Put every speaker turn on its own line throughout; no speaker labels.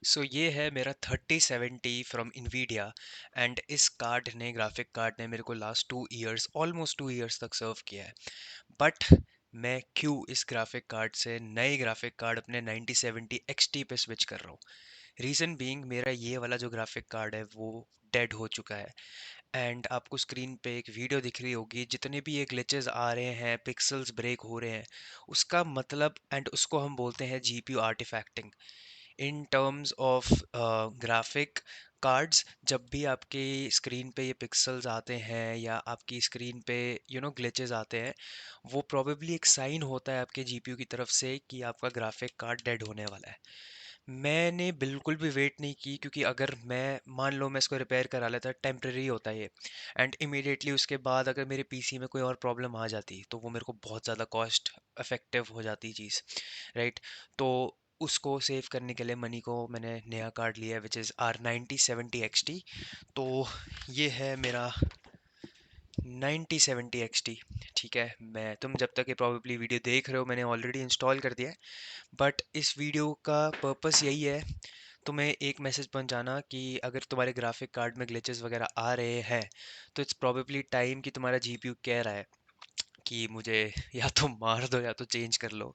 ये है मेरा 3070 फ्रॉम इनवीडिया एंड इस कार्ड ने ग्राफिक कार्ड ने मेरे को लास्ट 2 इयर्स ऑलमोस्ट 2 इयर्स तक सर्व किया है। बट मैं क्यों इस ग्राफिक कार्ड से नए ग्राफिक कार्ड अपने 9070 XT पे स्विच कर रहा हूँ? रीज़न बीइंग मेरा ये वाला जो ग्राफिक कार्ड है वो डेड हो चुका है। एंड आपको स्क्रीन पे एक वीडियो दिख रही होगी, जितने भी ये ग्लिचेस आ रहे हैं, पिक्सल्स ब्रेक हो रहे हैं, उसका मतलब एंड उसको हम बोलते हैं GPU artifacting. In terms of graphic cards, जब भी आपकी स्क्रीन पे ये पिक्सल्स आते हैं या आपकी स्क्रीन पे ग्लिचेस आते हैं, वो प्रोबेबली एक साइन होता है आपके जीपीयू की तरफ से कि आपका ग्राफिक कार्ड डेड होने वाला है। मैंने बिल्कुल भी वेट नहीं की, क्योंकि अगर मैं मान लो मैं इसको रिपेयर करा लेता, टेम्परेरी होता है ये, एंड इमीडिएटली उसके बाद अगर मेरे पीसी में कोई और प्रॉब्लम आ जाती तो वो मेरे को बहुत ज़्यादा कॉस्ट इफेक्टिव हो जाती चीज़, राइट? तो उसको सेव करने के लिए मनी को मैंने नया कार्ड लिया है, विच इज़ R9070 XT। तो ये है मेरा 9070 XT। ठीक है, मैं तुम जब तक ये प्रॉबेबली वीडियो देख रहे हो मैंने ऑलरेडी इंस्टॉल कर दिया है। बट इस वीडियो का पर्पस यही है, तुम्हें एक मैसेज पहुंचाना कि अगर तुम्हारे ग्राफिक कार्ड में ग्लिचेस वगैरह आ रहे हैं तो इट्स प्रोबेबली टाइम कि तुम्हारा जीपीयू कह रहा है कि मुझे या तो मार दो या तो चेंज कर लो।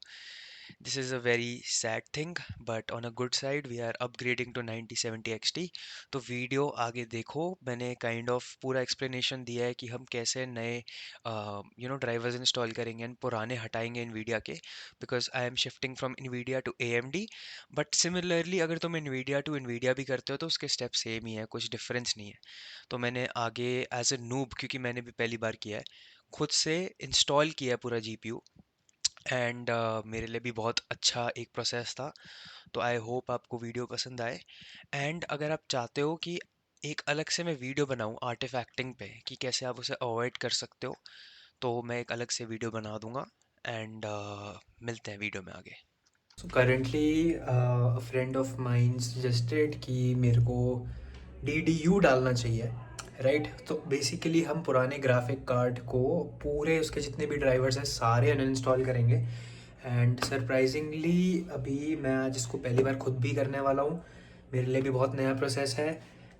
This is a very sad thing, but on a good side we are upgrading to 9070 XT। तो वीडियो आगे देखो, मैंने काइंड ऑफ पूरा एक्सप्लेनेशन दिया है कि हम कैसे नए ड्राइवर्स इंस्टॉल करेंगे एंड पुराने हटाएंगे इनवीडिया के, because I am shifting from NVIDIA to AMD। But similarly अगर तुम इनवीडिया टू इनवीडिया भी करते हो तो उसके स्टेप सेम ही है, कुछ डिफरेंस नहीं है। तो मैंने आगे एज ए नूब, क्योंकि मैंने भी पहली बार किया है, खुद से इंस्टॉल किया है पूरा जीपीयू। एंड मेरे लिए भी बहुत अच्छा एक प्रोसेस था। तो आई होप आपको वीडियो पसंद आए। एंड अगर आप चाहते हो कि एक अलग से मैं वीडियो बनाऊं आर्टिफैक्टिंग पे कि कैसे आप उसे अवॉइड कर सकते हो, तो मैं एक अलग से वीडियो बना दूंगा। एंड मिलते हैं वीडियो में आगे।
So currently friend of mind suggested कि मेरे को DDU डालना चाहिए, राइट? तो बेसिकली हम पुराने ग्राफिक कार्ड को पूरे उसके जितने भी ड्राइवर्स हैं सारे अनइंस्टॉल करेंगे। एंड सरप्राइजिंगली अभी मैं आज इसको पहली बार खुद भी करने वाला हूँ। मेरे लिए भी बहुत नया प्रोसेस है।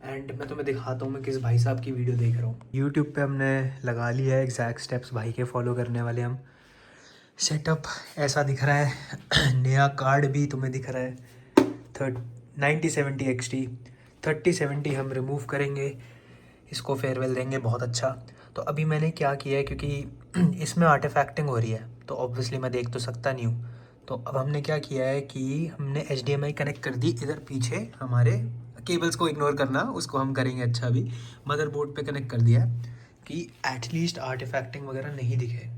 एंड मैं तुम्हें दिखाता हूँ मैं किस भाई साहब की वीडियो देख रहा हूँ। यूट्यूब पे हमने लगा लिया है एग्जैक्ट स्टेप्स भाई के फॉलो करने वाले हम। सेटअप ऐसा दिख रहा है नया कार्ड भी तुम्हें दिख रहा है। 9070 XT 3070 हम रिमूव करेंगे, इसको फेयरवेल देंगे बहुत अच्छा। तो अभी मैंने क्या किया है, क्योंकि इसमें आर्टिफैक्टिंग हो रही है तो ऑब्वियसली मैं देख तो सकता नहीं हूँ। तो अब हमने क्या किया है कि हमने HDMI कनेक्ट कर दी इधर पीछे हमारे। केबल्स को इग्नोर करना, उसको हम करेंगे अच्छा भी। मदरबोर्ड पे कनेक्ट कर दिया है कि एटलीस्ट आर्टिफैक्टिंग वगैरह नहीं दिखे।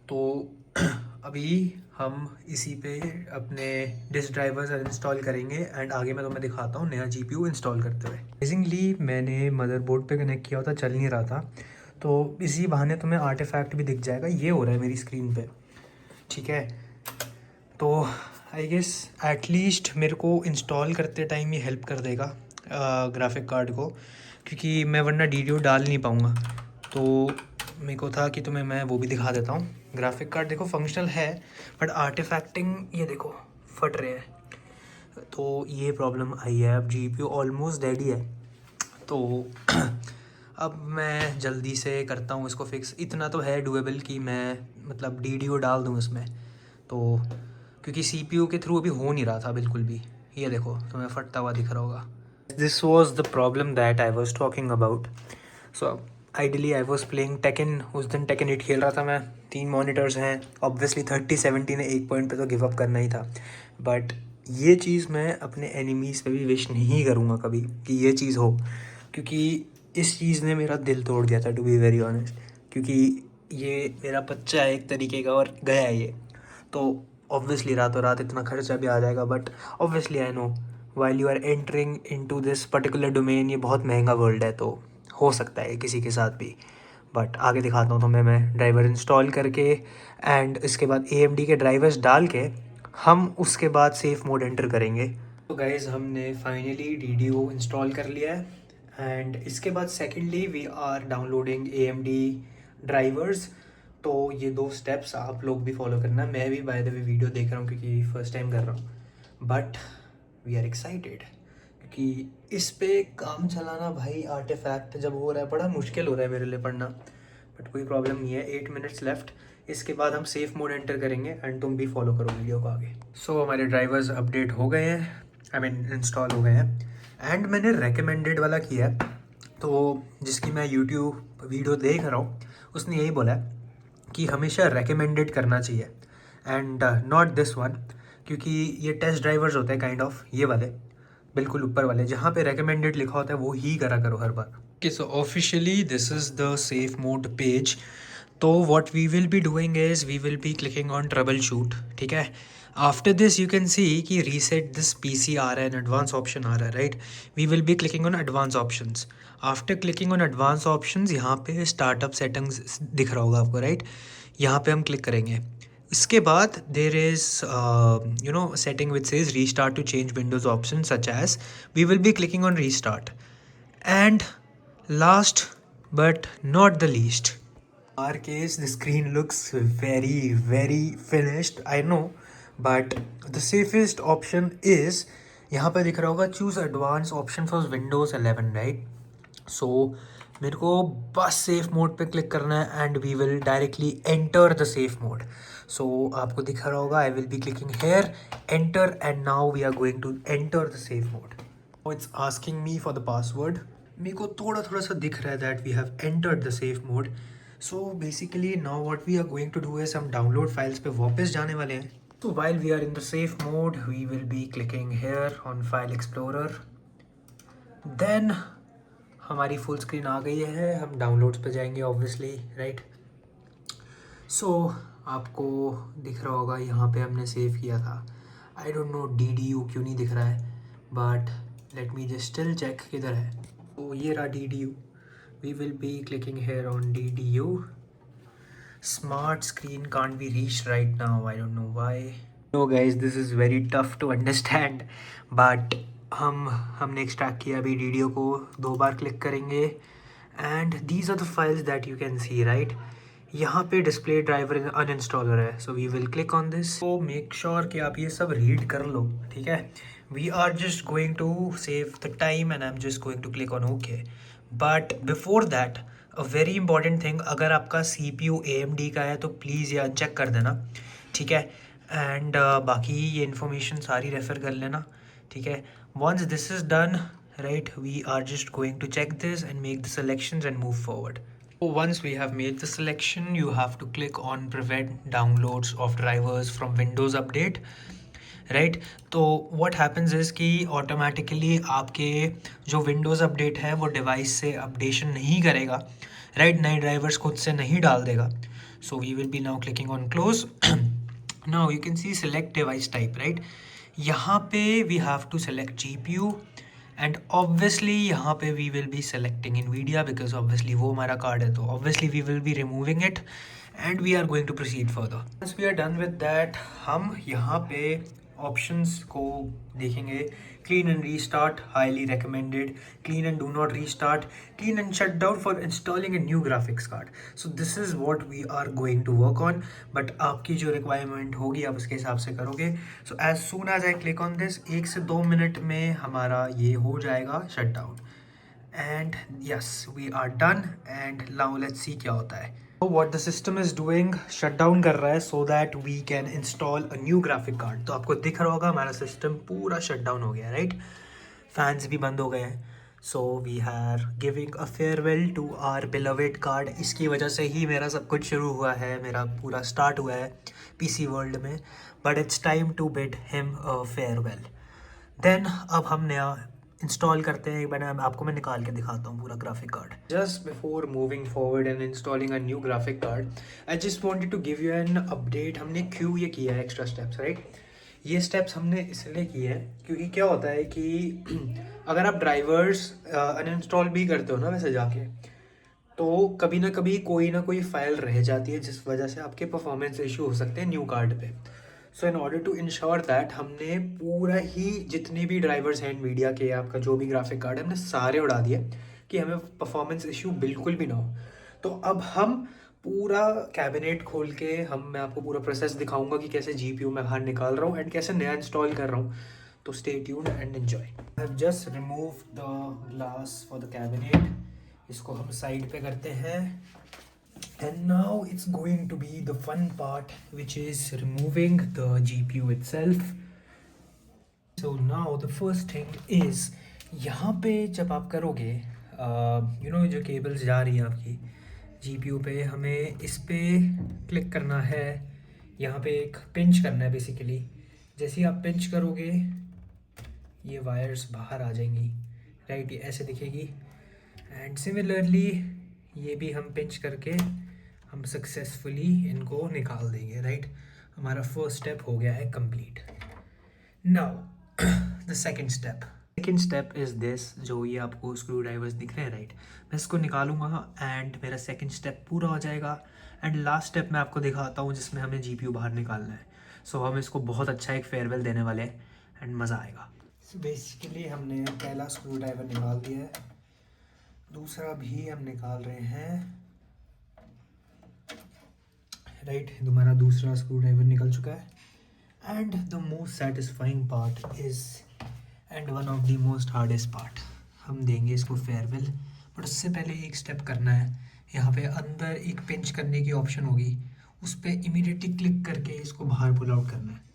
तो अभी हम इसी पे अपने डिस्क ड्राइवर्स इंस्टॉल करेंगे एंड आगे मैं तुम्हें दिखाता हूँ नया GPU इंस्टॉल करते हुए। बेसिकली मैंने मदरबोर्ड पे कनेक्ट किया था, चल नहीं रहा था, तो इसी बहाने तुम्हें आर्टिफैक्ट भी दिख जाएगा। ये हो रहा है मेरी स्क्रीन पे, ठीक है? तो आई गेस एटलीस्ट मेरे को इंस्टॉल करते टाइम ये हेल्प कर देगा ग्राफिक कार्ड को, क्योंकि मैं वरना DDU डाल नहीं पाऊँगा। तो मेरे को था कि तुम्हें मैं वो भी दिखा देता हूँ। ग्राफिक कार्ड देखो फंक्शनल है, बट आर्टिफैक्टिंग ये देखो फट रहे हैं। तो ये प्रॉब्लम आई है। अब GPU ऑलमोस्ट डेड ही है। तो अब मैं जल्दी से करता हूँ इसको फिक्स। इतना तो है डुएबल कि मैं मतलब DDU डाल दूँ इसमें। तो क्योंकि CPU के थ्रू अभी हो नहीं रहा था बिल्कुल भी। ये देखो तुम्हें फटता हुआ दिख रहा होगा। This was the problem that I was talking about. So ideally I was playing taken. उस दिन टेकन 8 खेल रहा था मैं। 3 मॉनिटर्स हैं ऑब्वियसली। 3070 ने एक पॉइंट पे तो गिव अप करना ही था। बट ये चीज़ मैं अपने एनिमीज़ पे भी विश नहीं करूँगा कभी कि ये चीज़ हो, क्योंकि इस चीज़ ने मेरा दिल तोड़ दिया था टू बी वेरी ऑनेस्ट। क्योंकि ये मेरा बच्चा है एक तरीके का और गया है ये। तो ऑब्वियसली रातों रात इतना खर्चा भी आ जाएगा, but obviously I know while you are entering into this particular domain, ये बहुत महंगा वर्ल्ड है, तो हो सकता है किसी के साथ भी। बट आगे दिखाता हूँ तुम्हें मैं ड्राइवर इंस्टॉल करके। एंड इसके बाद AMD के ड्राइवर्स डाल के हम उसके बाद सेफ मोड एंटर करेंगे। तो गाइज़ हमने फाइनली DDU इंस्टॉल कर लिया है। एंड इसके बाद secondly we are downloading AMD drivers. तो ये 2 स्टेप्स आप लोग भी फॉलो करना। मैं भी बाय द वे वीडियो देख रहा हूँ क्योंकि फर्स्ट टाइम कर रहा हूँ। बट वी आर एक्साइटेड, क्योंकि इस पे काम चलाना भाई आर्टिफैक्ट जब हो रहा है बड़ा मुश्किल हो रहा है मेरे लिए पढ़ना, बट कोई प्रॉब्लम नहीं है। 8 मिनट्स लेफ्ट, इसके बाद हम सेफ मोड एंटर करेंगे एंड तुम भी फॉलो करो वीडियो को आगे। सो हमारे ड्राइवर्स अपडेट हो गए हैं, आई मीन इंस्टॉल हो गए हैं एंड मैंने रेकमेंडेड वाला किया है। तो जिसकी मैं यूट्यूब वीडियो देख रहा हूँ उसने यही बोला है कि हमेशा रेकमेंडेड करना चाहिए एंड नॉट दिस वन, क्योंकि ये टेस्ट ड्राइवर्स होते हैं काइंड ऑफ ये वाले बिल्कुल ऊपर वाले, जहाँ पे रेकमेंडेड लिखा होता है वो ही करा करो हर बार। Okay, so officially this is the safe mode page. तो what we will be doing is we will be clicking on troubleshoot, ठीक है। After this you can see कि रीसेट दिस पीसी आ रहा है, एडवांस ऑप्शन आ रहा है, right. We will be clicking on advance options. After clicking on advance options यहाँ पे स्टार्टअप सेटिंग्स दिख रहा होगा आपको, राइट। यहाँ पे हम क्लिक करेंगे। इसके बाद there is setting which says restart to change Windows option such as, we will be clicking on restart. And last but not the least, our case the screen looks very finished, I know, but the safest option is यहाँ पे दिख रहा होगा choose advance option for Windows 11, right. So मेरे को बस safe mode पे click करना है and we will directly enter the safe mode. So आपको दिख रहा होगा I will be clicking here enter and now we are going to enter the safe mode. It's asking me for the password. मेरे को थोड़ा थोड़ा सा दिख रहा है that we have entered the safe mode. So basically now what we are going to do is हम download files पे वापस जाने वाले हैं। तो while we are in the safe mode we will be clicking here on file explorer, then हमारी full screen आ गई है, हम डाउनलोड्स पे जाएंगे ऑब्वियसली, राइट। सो आपको दिख रहा होगा यहाँ पे हमने सेव किया था। आई डोंट नो DDU क्यों नहीं दिख रहा है, but let me just still check किधर है। तो ये रहा DDU, we will be clicking here on DDU। Smart screen can't be reached right now, I don't know why. No guys, this is very tough to understand, but हमने extract किया अभी DDU को, 2 बार क्लिक करेंगे and these are the files that you can see, right. यहाँ पे display driver uninstaller है, so we will click on this. तो मेक श्योर कि आप ये सब रीड कर लो, ठीक है। We are just going to save the time and I am just going to click on okay. But before that a very important thing, अगर आपका CPU AMD का है तो प्लीज़ ये अनचेक कर देना, ठीक है। एंड बाकी ये इन्फॉर्मेशन सारी रेफ़र कर लेना, ठीक है। Once this is done, right, we are just going to check this and make the selections and move forward. So once we have made the selection, you have to click on prevent downloads of drivers from Windows Update, right. तो what happens is कि automatically आपके जो Windows Update है वो device से updation नहीं करेगा, right, नए ड्राइवर्स खुद से नहीं डाल देगा। So we will be now clicking on close. Now you can see select device type, right. यहाँ पे we have to select GPU and obviously यहाँ पे we will be selecting NVIDIA because obviously वो हमारा कार्ड है, तो obviously we will be removing it and we are going to proceed further. Once we are done with that, हम यहाँ पे options को देखेंगे। Clean and restart highly recommended, clean and do not restart, clean and shut down for installing a new graphics card. So this is what we are going to work on, but आपकी जो requirement होगी आप उसके हिसाब से करोगे। So as soon as I click on this, 1 से 2 minute में हमारा ये हो जाएगा shut down and yes we are done. And now let's see क्या होता है। What the system is doing, shut down कर रहा है so that we can install a new graphic card. तो आपको दिख रहा होगा हमारा सिस्टम पूरा शट डाउन हो गया, राइट। फैंस भी बंद हो गए हैं। So we are giving a farewell to our beloved card. इसकी वजह से ही मेरा सब कुछ शुरू हुआ है, मेरा पूरा स्टार्ट हुआ है PC वर्ल्ड में, but it's time to bid him a farewell. Then अब हम नया इंस्टॉल करते हैं। आपको मैं निकाल के दिखाता हूँ पूरा graphic card. Just before moving forward and installing a new graphic card, I just wanted to give you an update. हमने क्यों ये किया है एक्स्ट्रा स्टेप्स, राइट। ये स्टेप्स हमने इसलिए किए हैं क्योंकि क्या होता है कि अगर आप ड्राइवर्स अनइंस्टॉल भी करते हो ना वैसे जाके, तो कभी ना कोई फाइल रह जाती है जिस वजह से आपके परफॉर्मेंस इशू हो सकते हैं न्यू कार्ड पे। So in order to ensure that हमने पूरा ही जितने भी ड्राइवर्स हैं NVIDIA के, आपका जो भी ग्राफिक कार्ड है, हमने सारे उड़ा दिए कि हमें परफॉर्मेंस इशू बिल्कुल भी ना हो। तो अब हम पूरा कैबिनेट खोल के मैं आपको पूरा प्रोसेस दिखाऊंगा कि कैसे GPU मैं बाहर निकाल रहा हूँ एंड कैसे नया इंस्टॉल कर रहा हूँ। तो stay tuned and enjoy. I have just remove the glass for the cabinet, इसको हम साइड पे करते हैं। And now it's going to be the fun part which is removing the GPU itself. So now the first thing is, यहाँ पे जब आप करोगे जो केबल्स जा रही हैं आपकी जीपीयू पे, हमें इस पे क्लिक करना है, यहाँ पे एक पिंच करना है बेसिकली। जैसे ही आप पिंच करोगे ये वायर्स बाहर आ जाएंगी, राइट, ये ऐसे दिखेगी। एंड सिमिलरली ये भी हम पिंच करके हम सक्सेसफुली इनको निकाल देंगे, राइट। हमारा फर्स्ट स्टेप हो गया है complete. Now the second step is this, जो ये आपको स्क्रू ड्राइवर्स दिख रहे हैं, राइट। मैं इसको निकालूंगा एंड मेरा सेकंड स्टेप पूरा हो जाएगा। एंड लास्ट स्टेप मैं आपको दिखाता हूँ जिसमें हमें जीपीयू बाहर निकालना है। सो हम इसको बहुत अच्छा एक फेयरवेल देने वाले हैं एंड मज़ा आएगा। सो बेसिकली हमने पहला स्क्रू ड्राइवर निकाल दिया है, दूसरा भी हम निकाल रहे हैं, राइट। हमारा दूसरा स्क्रू ड्राइवर निकल चुका है। And the most satisfying part is and one of the most hardest part, हम देंगे इसको फेयरवेल। बट उससे पहले एक स्टेप करना है। यहाँ पे अंदर एक पिंच करने की ऑप्शन होगी, उस पर इमीडिएटली क्लिक करके इसको बाहर पुल आउट करना है।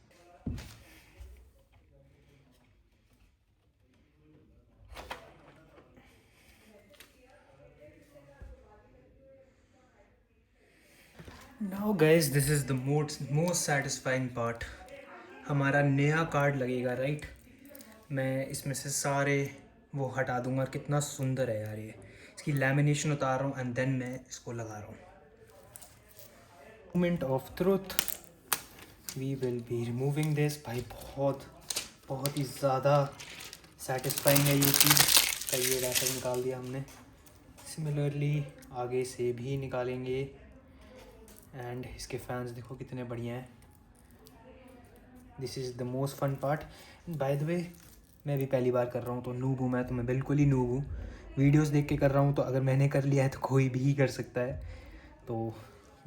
Now guys this is the most satisfying part. हमारा नया कार्ड लगेगा, राइट। मैं इसमें से सारे वो हटा दूंगा। कितना सुंदर है यार ये। इसकी लैमिनेशन उतार रहा हूँ एंड देन मैं इसको लगा रहा हूँ। Moment of truth, we will be removing this. भाई बहुत ही ज़्यादा सेटिस्फाइंग है ये चीज़। का ये रैपर निकाल दिया हमने। सिमिलरली आगे से भी निकालेंगे एंड इसके फैंस देखो कितने बढ़िया हैं। This is the most fun part. By the way मैं भी पहली बार कर रहा हूँ तो नूब हूँ मैं, तो मैं बिल्कुल ही नूब हूँ। वीडियोस देख के कर रहा हूँ, तो अगर मैंने कर लिया है तो कोई भी कर सकता है, तो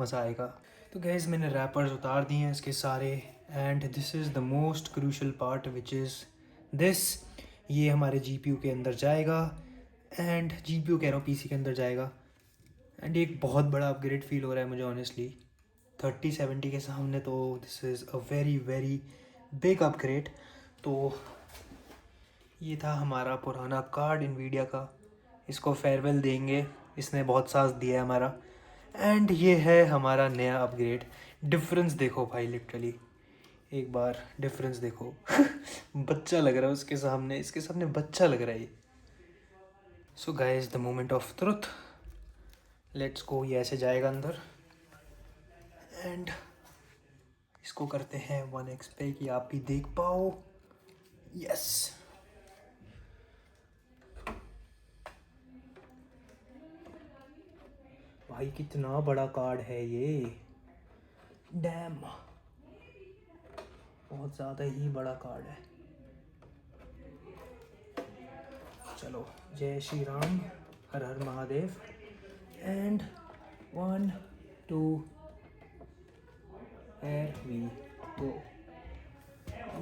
मज़ा आएगा। तो गैस मैंने रैपर्स उतार दिए हैं इसके सारे। And this is the most crucial part which is this. ये हमारे जीपीयू के अंदर जाएगा एंड जीपीयू कह रहा हूँ पीसी के अंदर जाएगा। एंड एक बहुत बड़ा अपग्रेड फील हो रहा है मुझे ऑनेस्टली 3070 के सामने। तो this is a very very big upgrade. तो ये था हमारा पुराना कार्ड इनवीडिया का, इसको फेयरवेल देंगे, इसने बहुत साथ दिया है हमारा। एंड ये है हमारा नया अपग्रेड। डिफरेंस देखो भाई, लिटरली एक बार डिफरेंस देखो। बच्चा लग रहा है उसके सामने, इसके सामने बच्चा लग रहा है ये। So guys the moment of truth, let's go. ये ऐसे जाएगा अंदर एंड इसको करते हैं 1x पे कि आप भी देख पाओ। यस, भाई कितना बड़ा कार्ड है ये, डैम, बहुत ज़्यादा ही बड़ा कार्ड है। चलो, जय श्री राम, हर हर Mahadev. And 1 2 here we go।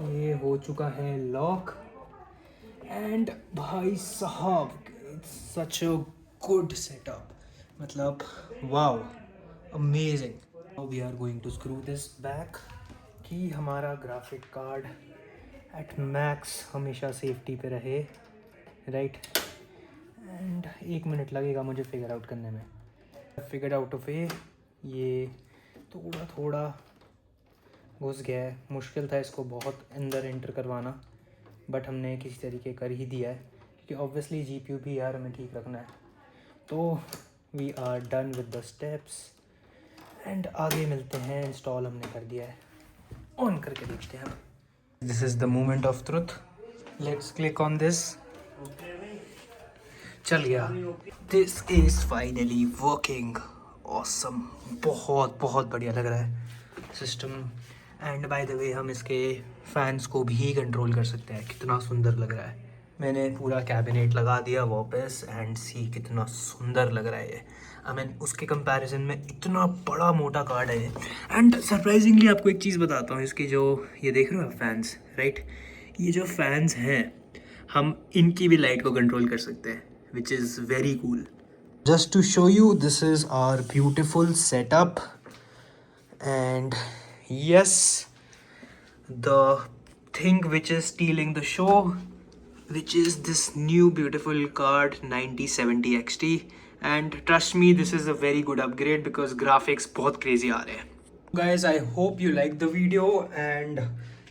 ये हो चुका है लॉक। एंड भाई साहब it's such a good setup, मतलब wow, amazing. Now we are going to screw this back कि हमारा ग्राफिक कार्ड एट मैक्स हमेशा सेफ्टी पे रहे, राइट। एंड 1 मिनट लगेगा मुझे फिगर आउट करने में। फिगर आउट ऑफ ये थोड़ा थोड़ा घुस गया है, मुश्किल था इसको बहुत अंदर एंटर करवाना, बट हमने किसी तरीके कर ही दिया है क्योंकि ऑब्वियसली जीपीयू भी यार हमें ठीक रखना है। तो we are done with the steps and आगे मिलते हैं। इंस्टॉल हमने कर दिया है, ऑन करके देखते हैं। This is the moment of truth, let's click on this. चल गया। This is finally working, awesome, बहुत बहुत बढ़िया लग रहा है सिस्टम। एंड बाय द वे हम इसके फैंस को भी कंट्रोल कर सकते हैं, कितना सुंदर लग रहा है। मैंने पूरा कैबिनेट लगा दिया वापस एंड सी कितना सुंदर लग रहा है ये। आई मीन उसके कंपैरिजन में इतना बड़ा मोटा कार्ड है ये। एंड सरप्राइजिंगली आपको एक चीज़ बताता हूँ, इसकी जो ये देख रहे हो आप फैंस, राइट, ये जो फैंस हैं हम इनकी भी लाइट को कंट्रोल कर सकते हैं, which is very cool. Just to show you, this is our beautiful setup, and yes, the thing which is stealing the show, which is this new beautiful card 9070 XT, and trust me, this is a very good upgrade because graphics बहुत crazy आ रहे हैं. Guys, I hope you like the video, and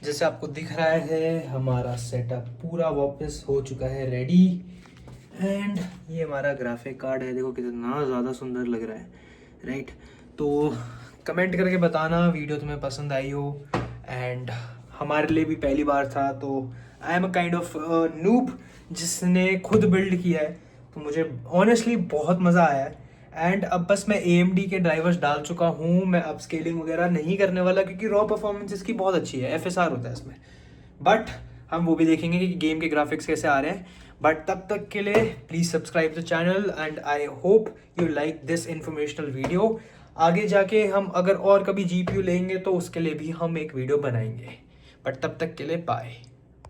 जैसे आपको दिख रहा है हमारा setup पूरा वापस हो चुका है रेडी. एंड ये हमारा ग्राफिक कार्ड है, देखो कितना ज़्यादा सुंदर लग रहा है, राइट. तो कमेंट करके बताना वीडियो तुम्हें पसंद आई हो. एंड हमारे लिए भी पहली बार था, तो I am a kind of noob जिसने खुद बिल्ड किया है, तो मुझे ऑनेस्टली बहुत मज़ा आया है. एंड अब बस मैं AMD के ड्राइवर्स डाल चुका हूँ, मैं अब स्केलिंग वगैरह नहीं करने वाला क्योंकि रॉ परफॉर्मेंस इसकी बहुत अच्छी है, FSR होता है इसमें. बट हम वो भी देखेंगे कि गेम के ग्राफिक्स कैसे आ रहे हैं. बट तब तक के लिए please subscribe the channel, and I hope you like this informational video. आगे जाके हम अगर और कभी GPU लेंगे तो उसके लिए भी हम एक वीडियो बनाएंगे. बट तब तक के लिए बाय.